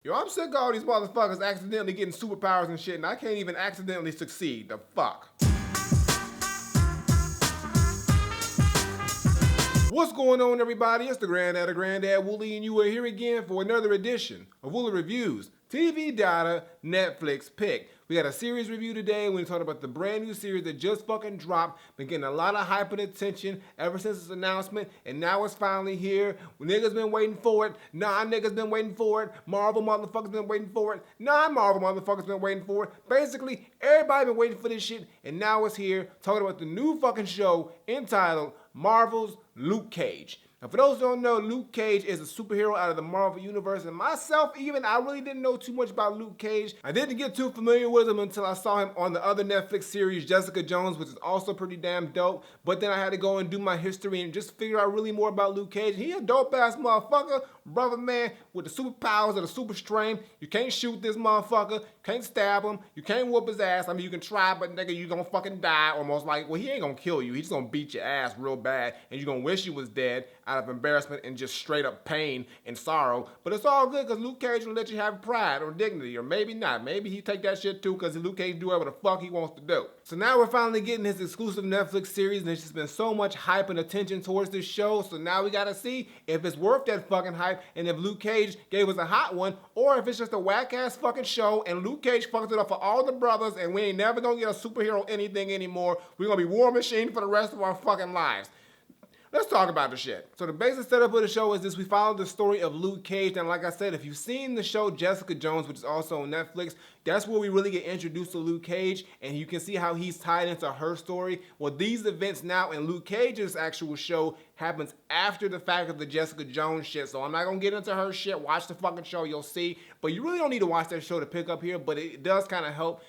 Yo, I'm sick of all these motherfuckers accidentally getting superpowers and shit, and I can't even accidentally succeed. The fuck? What's going on, everybody? It's the Granddad Woolly, and you are here again for another edition of Woolly Reviews TV Data Netflix Pick. We got a series review today. We're talking about the brand new series that just fucking dropped. Been getting a lot of hype and attention ever since its announcement, and now it's finally here. Niggas been waiting for it. Non-niggas been waiting for it. Marvel motherfuckers been waiting for it. Non-Marvel motherfuckers been waiting for it. Basically, everybody been waiting for this shit, and now it's here. Talking about the new fucking show entitled Marvel's Luke Cage. Now, for those who don't know, Luke Cage is a superhero out of the Marvel Universe, and myself even, I really didn't know too much about Luke Cage. I didn't get too familiar with him until I saw him on the other Netflix series, Jessica Jones, which is also pretty damn dope. But then I had to go and do my history and just figure out really more about Luke Cage. He a dope-ass motherfucker, brother man, with the superpowers of the super strength. You can't shoot this motherfucker, you can't stab him, you can't whoop his ass. I mean, you can try, but nigga, you gonna fucking die almost like, well, he ain't gonna kill you. He's just gonna beat your ass real bad, and you're gonna wish you was dead out of embarrassment and just straight up pain and sorrow. But it's all good because Luke Cage will let you have pride or dignity, or maybe not. Maybe he take that shit too because Luke Cage do whatever the fuck he wants to do. So now we're finally getting his exclusive Netflix series, and there's just been so much hype and attention towards this show. So now we gotta see if it's worth that fucking hype and if Luke Cage gave us a hot one, or if it's just a whack ass fucking show and Luke Cage fucked it up for all the brothers and we ain't never gonna get a superhero anything anymore. We're gonna be War Machine for the rest of our fucking lives. Let's talk about the shit. So the basic setup of the show is this. We follow the story of Luke Cage. And like I said, if you've seen the show Jessica Jones, which is also on Netflix, that's where we really get introduced to Luke Cage. And you can see how he's tied into her story. Well, these events now in Luke Cage's actual show happens after the fact of the Jessica Jones shit. So I'm not going to get into her shit. Watch the fucking show. You'll see. But you really don't need to watch that show to pick up here. But it does kind of help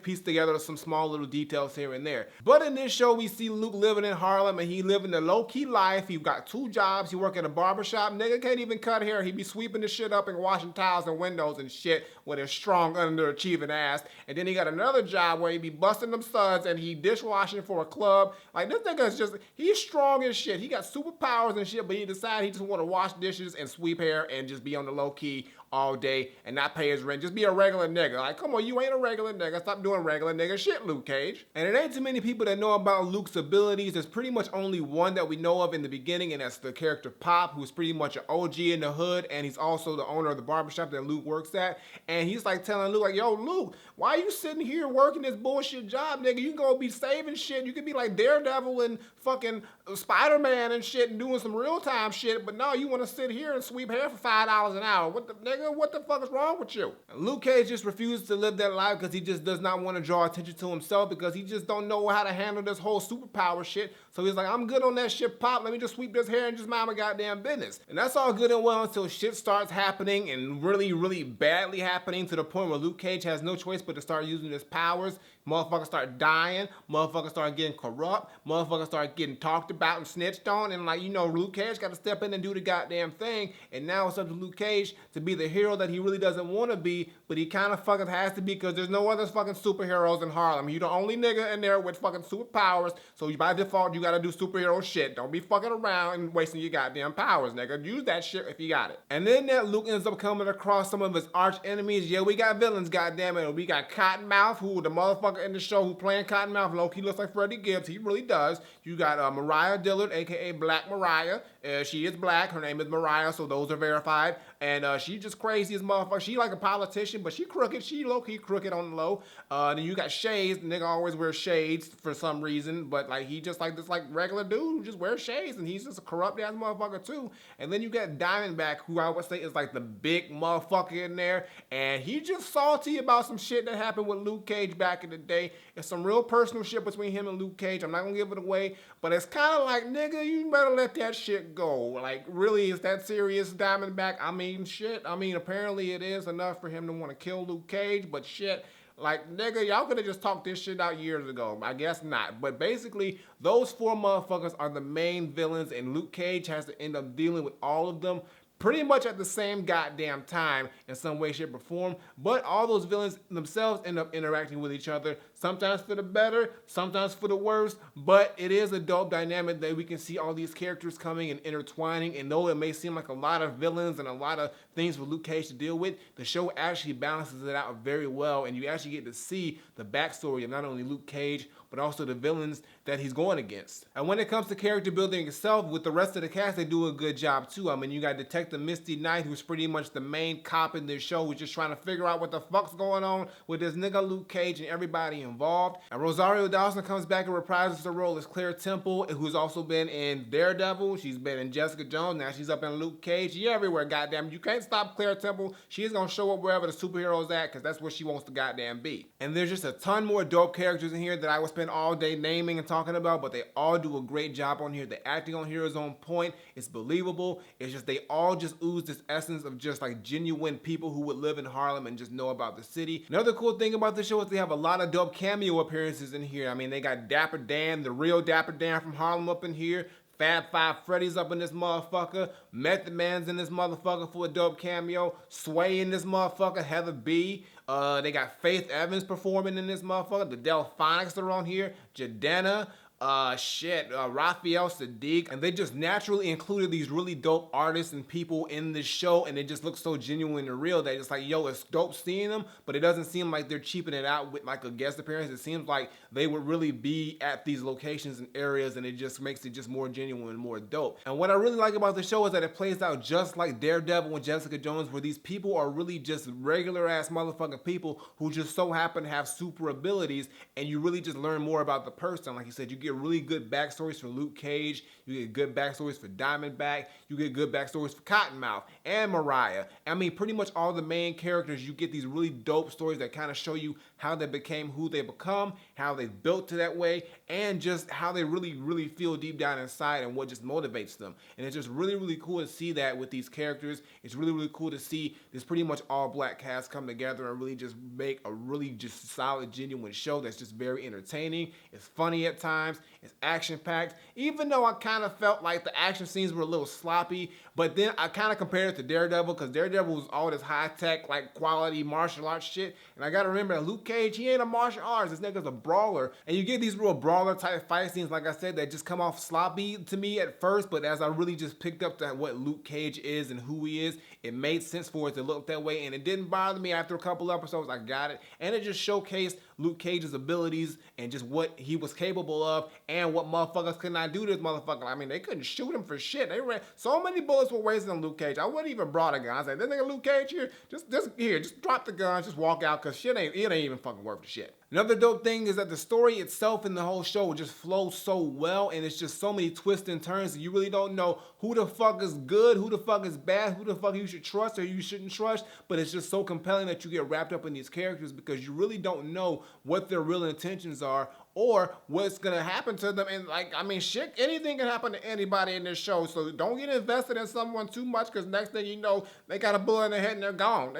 piece together some small little details here and there. But in this show, we see Luke living in Harlem, and he living a low-key life. He got 2 jobs. He work at a barbershop. Nigga can't even cut hair. He be sweeping the shit up and washing tiles and windows and shit with his strong underachieving ass. And then he got another job where he be busting them studs and he dishwashing for a club. Like, this nigga is just, he's strong as shit. He got superpowers and shit, but he decided he just want to wash dishes and sweep hair and just be on the low-key all day and not pay his rent. Just be a regular nigga. Like, come on, you ain't a regular nigga. Stop doing regular nigga shit, Luke Cage. And it ain't too many people that know about Luke's abilities. There's pretty much only one that we know of in the beginning, and that's the character Pop, who's pretty much an OG in the hood, and he's also the owner of the barbershop that Luke works at. And he's like telling Luke, like, yo, Luke, why are you sitting here working this bullshit job, nigga? You can go be saving shit. You could be like Daredevil and fucking Spider-Man and shit and doing some real-time shit, but no, you want to sit here and sweep hair for $5 an hour. What the, nigga, what the fuck is wrong with you? And Luke Cage just refuses to live that life because he just does not want to draw attention to himself, because he just don't know how to handle this whole superpower shit. So he's like, I'm good on that shit, Pop. Let me just sweep this hair and just mind my goddamn business. And that's all good and well until shit starts happening, and really, really badly happening, to the point where Luke Cage has no choice but to start using his powers. Motherfuckers start dying. Motherfuckers start getting corrupt. Motherfuckers start getting talked about and snitched on. And like, you know, Luke Cage got to step in and do the goddamn thing. And now it's up to Luke Cage to be the hero that he really doesn't want to be, but he kind of fucking has to be, because there's no other fucking superheroes in Harlem. You're the only nigga in there with fucking superpowers. So by default, you got to do superhero shit. Don't be fucking around and wasting your goddamn powers, nigga. Use that shit if you got it. And then that Luke ends up coming across some of his arch enemies. Yeah, we got villains, goddammit. We got Cottonmouth, who the motherfucker in the show who playing Cottonmouth, low-key looks like Freddie Gibbs. He really does. You got Mariah Dillard, aka Black Mariah. She is black. Her name is Mariah, so those are verified. And she just crazy as motherfucker. She like a politician, but she crooked. She low-key crooked on the low. Then you got Shades. The nigga always wears shades for some reason, but like he just like this like regular dude who just wears shades, and he's just a corrupt ass motherfucker too. And then you got Diamondback, who I would say is like the big motherfucker in there, and he just salty about some shit that happened with Luke Cage back in the day. It's some real personal shit between him and Luke Cage. I'm not gonna give it away, but it's kind of like, nigga, you better let that shit go. Like, really, is that serious, Diamondback? I mean, shit. I mean, apparently it is enough for him to want to kill Luke Cage, but shit. Like, nigga, y'all could have just talked this shit out years ago. I guess not. But basically, those 4 motherfuckers are the main villains, and Luke Cage has to end up dealing with all of them pretty much at the same goddamn time in some way, shape, or form. But all those villains themselves end up interacting with each other, sometimes for the better, sometimes for the worse. But it is a dope dynamic that we can see all these characters coming and intertwining. And though it may seem like a lot of villains and a lot of things for Luke Cage to deal with, the show actually balances it out very well. And you actually get to see the backstory of not only Luke Cage, but also the villains that he's going against. And when it comes to character building itself, with the rest of the cast, they do a good job too. I mean, you got Detective Misty Knight, who's pretty much the main cop in this show, who's just trying to figure out what the fuck's going on with this nigga Luke Cage and everybody involved. And Rosario Dawson comes back and reprises the role as Claire Temple, who's also been in Daredevil. She's been in Jessica Jones. Now she's up in Luke Cage. She everywhere, goddamn. You can't stop Claire Temple. She's gonna show up wherever the superhero's at, because that's where she wants to goddamn be. And there's just a ton more dope characters in here that I would spend all day naming and talking about, but they all do a great job on here. The acting on here is on point. It's believable. It's just they all just ooze this essence of just like genuine people who would live in Harlem and just know about the city. Another cool thing about the show is they have a lot of dope cameo appearances in here. I mean, they got Dapper Dan, the real Dapper Dan from Harlem up in here. Fab Five Freddy's up in this motherfucker. Method Man's in this motherfucker for a dope cameo. Sway in this motherfucker. Heather B. They got Faith Evans performing in this motherfucker. The Delphonics are on here. Jadena. Raphael Sadiq, and they just naturally included these really dope artists and people in this show, and it just looks so genuine and real that it's like, yo, it's dope seeing them, but it doesn't seem like they're cheaping it out with like a guest appearance. It seems like they would really be at these locations and areas, and it just makes it just more genuine and more dope. And what I really like about the show is that it plays out just like Daredevil and Jessica Jones, where these people are really just regular ass motherfucking people who just so happen to have super abilities, and you really just learn more about the person. Like you said, you get really good backstories for Luke Cage, you get good backstories for Diamondback, you get good backstories for Cottonmouth and Mariah. I mean, pretty much all the main characters, you get these really dope stories that kind of show you how they became who they become, how they built to that way, and just how they really feel deep down inside and what just motivates them. And it's just really cool to see that with these characters. It's really cool to see this pretty much all black cast come together and really just make a really just solid, genuine show that's just very entertaining. It's funny at times. It's action-packed, even though I kind of felt like the action scenes were a little sloppy, but then I kind of compared it to Daredevil, because Daredevil was all this high-tech, like, quality martial arts shit, and I gotta remember that Luke Cage, he ain't a martial arts, this nigga's a brawler, and you get these real brawler-type fight scenes, like I said, that just come off sloppy to me at first, but as I really just picked up to what Luke Cage is and who he is, it made sense for it to look that way, and it didn't bother me after a couple episodes. I got it, and it just showcased Luke Cage's abilities and just what he was capable of and what motherfuckers could not do to this motherfucker. I mean, they couldn't shoot him for shit. They ran so many bullets were wasted on Luke Cage. I wouldn't even brought a gun. I said, this nigga Luke Cage here, just drop the gun, just walk out, cause it ain't even fucking worth the shit. Another dope thing is that the story itself and the whole show just flows so well, and it's just so many twists and turns that you really don't know who the fuck is good, who the fuck is bad, who the fuck you should trust or you shouldn't trust, but it's just so compelling that you get wrapped up in these characters because you really don't know what their real intentions are or what's gonna happen to them. And like, I mean, shit, anything can happen to anybody in this show, so don't get invested in someone too much, because next thing you know, they got a bullet in their head and they're gone.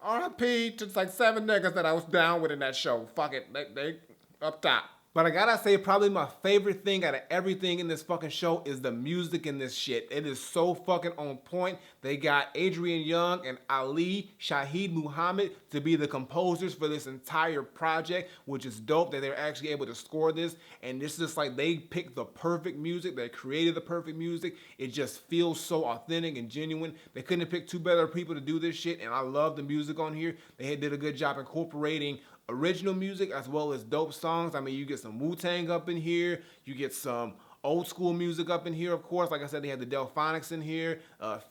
RIP to like 7 niggas that I was down with in that show. Fuck it, they up top. But I gotta say, probably my favorite thing out of everything in this fucking show is the music in this shit. It is so fucking on point. They got Adrian Young and Ali Shaheed Muhammad to be the composers for this entire project, which is dope that they're actually able to score this. And it's just like they picked the perfect music. They created the perfect music. It just feels so authentic and genuine. They couldn't have picked 2 better people to do this shit. And I love the music on here. They did a good job incorporating original music as well as dope songs. I mean, you get some Wu-Tang up in here. You get some old school music up in here, of course. Like I said, they had the Delphonics in here,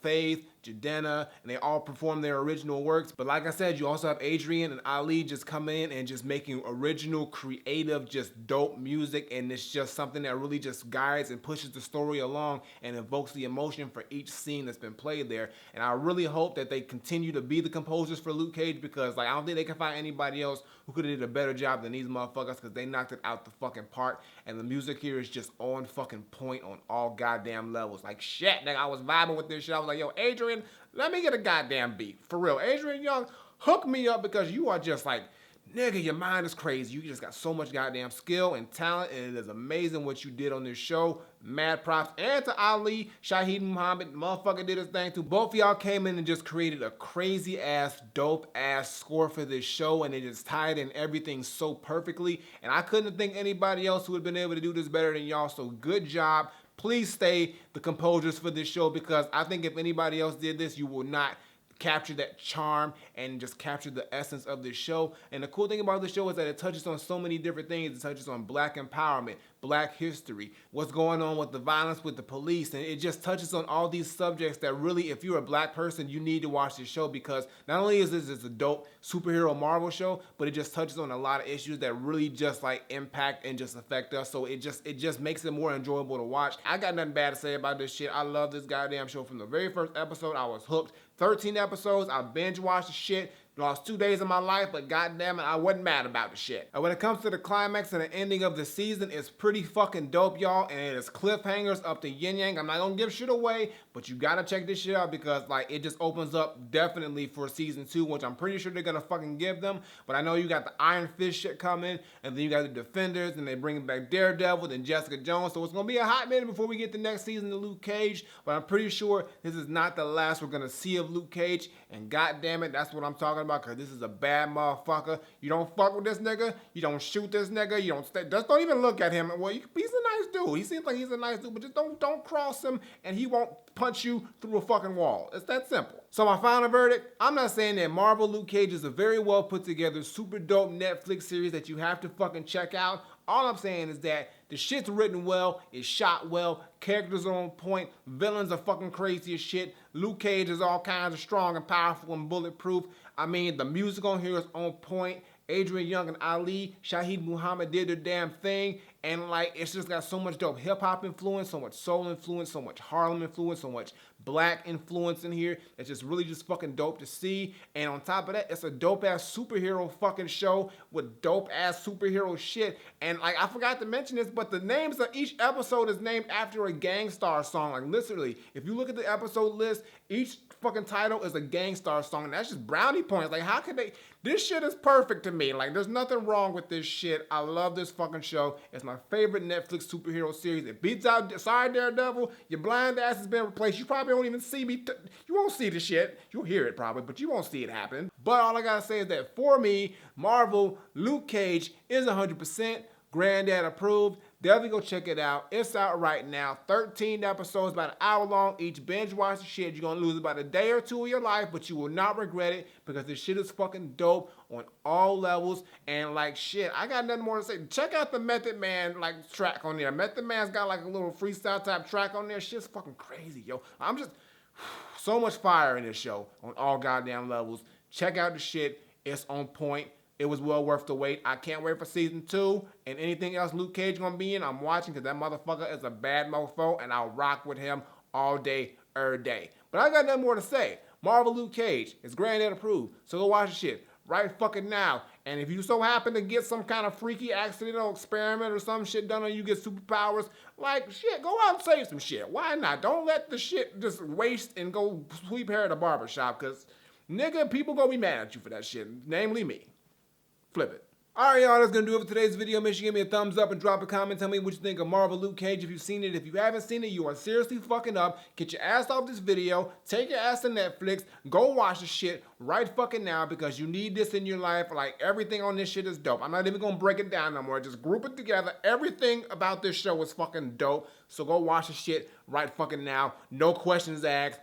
Faith, Jadena, and they all perform their original works. But like I said, you also have Adrian and Ali just coming in and just making original, creative, just dope music. And it's just something that really just guides and pushes the story along and evokes the emotion for each scene that's been played there. And I really hope that they continue to be the composers for Luke Cage, because like I don't think they can find anybody else who could have did a better job than these motherfuckers, because they knocked it out the fucking park. And the music here is just on fucking point on all goddamn levels. Like shit, nigga, I was vibing with this shit. I was like, yo, Adrian, let me get a goddamn beat. For real, Adrian Young, hook me up, because you are just like Nigga, your mind is crazy. You just got so much goddamn skill and talent, and it is amazing what you did on this show. Mad props. And to Ali, Shaheed Muhammad, motherfucker did his thing too. Both of y'all came in and just created a crazy ass, dope ass score for this show, and it just tied in everything so perfectly. And I couldn't think anybody else who would have been able to do this better than y'all, so good job. Please stay the composers for this show, because I think if anybody else did this, you will not capture that charm and just capture the essence of this show. And the cool thing about this show is that it touches on so many different things. It touches on black empowerment, black history, what's going on with the violence with the police, and it just touches on all these subjects that really, if you're a black person, you need to watch this show, because not only is this a dope superhero Marvel show, but it just touches on a lot of issues that really just like impact and just affect us. So it just makes it more enjoyable to watch. I got nothing bad to say about this shit. I love this goddamn show. From the very first episode, I was hooked. 13 episodes, I binge watched the shit. Lost 2 days of my life, but goddamn it, I wasn't mad about the shit. And when it comes to the climax and the ending of the season, it's pretty fucking dope, y'all, and it is cliffhangers up to yin yang. I'm not gonna give shit away, but you gotta check this shit out, because like it just opens up definitely for season 2, which I'm pretty sure they're gonna fucking give them. But I know you got the Iron Fist shit coming, and then you got the Defenders, and they bringing back Daredevil and Jessica Jones. So it's gonna be a hot minute before we get the next season of Luke Cage. But I'm pretty sure this is not the last we're gonna see of Luke Cage. And goddamn it, that's what I'm talking about, because this is a bad motherfucker. You don't fuck with this nigga. You don't shoot this nigga. You just don't even look at him. Well, he's a nice dude. He seems like he's a nice dude, but just don't cross him, and he won't punch you through a fucking wall. It's that simple. So my final verdict, I'm not saying that Marvel Luke Cage is a very well put together, super dope Netflix series that you have to fucking check out. All I'm saying is that the shit's written well, it's shot well, characters are on point, villains are fucking crazy as shit. Luke Cage is all kinds of strong and powerful and bulletproof. I mean, the music on here is on point. Adrian Young and Ali, Shaheed Muhammad did their damn thing. And like, it's just got so much dope hip hop influence, so much soul influence, so much Harlem influence, so much black influence in here. It's just really just fucking dope to see. And on top of that, it's a dope ass superhero fucking show with dope ass superhero shit. And like, I forgot to mention this, but the names of each episode is named after a Gang Starr song. Like literally, if you look at the episode list, each fucking title is a Gang Starr song, and that's just brownie points. Like, how could they? This shit is perfect to me. Like, there's nothing wrong with this shit. I love this fucking show. It's my favorite Netflix superhero series. It beats out, sorry Daredevil, your blind ass has been replaced. You probably won't even see me. You won't see the shit. You'll hear it probably, but you won't see it happen. But all I gotta say is that for me, Marvel Luke Cage is 100% Granddad approved. Definitely go check it out. It's out right now. 13 episodes, about an hour long each. Binge watch the shit. You're gonna lose about a day or two of your life, but you will not regret it, because this shit is fucking dope on all levels. And like shit, I got nothing more to say. Check out the Method Man like track on there. Method Man's got like a little freestyle type track on there. Shit's fucking crazy, yo. I'm just so much fire in this show on all goddamn levels. Check out the shit. It's on point. It was well worth the wait. I can't wait for season 2. And anything else Luke Cage gonna be in, I'm watching, because that motherfucker is a bad mofo, and I'll rock with him all day, every day. But I got nothing more to say. Marvel Luke Cage is Granddad approved. So go watch the shit right fucking now. And if you so happen to get some kind of freaky accidental experiment or some shit done on you, get superpowers, like shit, go out and save some shit. Why not? Don't let the shit just waste and go sweep hair at a barbershop, because nigga, people gonna be mad at you for that shit. Namely me. Flip it. Alright, y'all, that's gonna do it for today's video. Make sure you give me a thumbs up and drop a comment. Tell me what you think of Marvel Luke Cage if you've seen it. If you haven't seen it, you are seriously fucking up. Get your ass off this video. Take your ass to Netflix. Go watch the shit right fucking now, because you need this in your life. Like, everything on this shit is dope. I'm not even gonna break it down no more. Just group it together. Everything about this show is fucking dope. So go watch the shit right fucking now. No questions asked.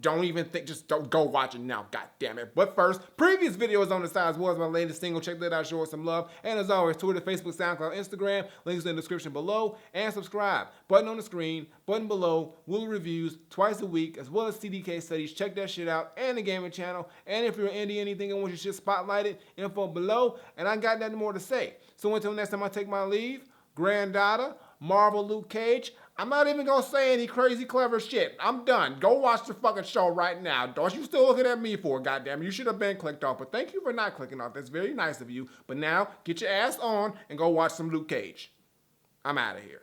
Don't even think, just don't go watch it now, god damn it. But first, previous videos on the side, as well as my latest single. Check that out, show us some love. And as always, Twitter, Facebook, SoundCloud, Instagram, links in the description below, and subscribe. Button on the screen, button below, Woolly Reviews, twice a week, as well as CDK studies. Check that shit out, and the gaming channel. And if you're into anything and want your shit spotlighted, info below. And I got nothing more to say. So until next time I take my leave, Granddaughter, Marvel Luke Cage. I'm not even gonna say any crazy clever shit. I'm done. Go watch the fucking show right now. Don't you still looking at me for, goddamn. You should have been clicked off, but thank you for not clicking off. That's very nice of you. But now, get your ass on and go watch some Luke Cage. I'm out of here.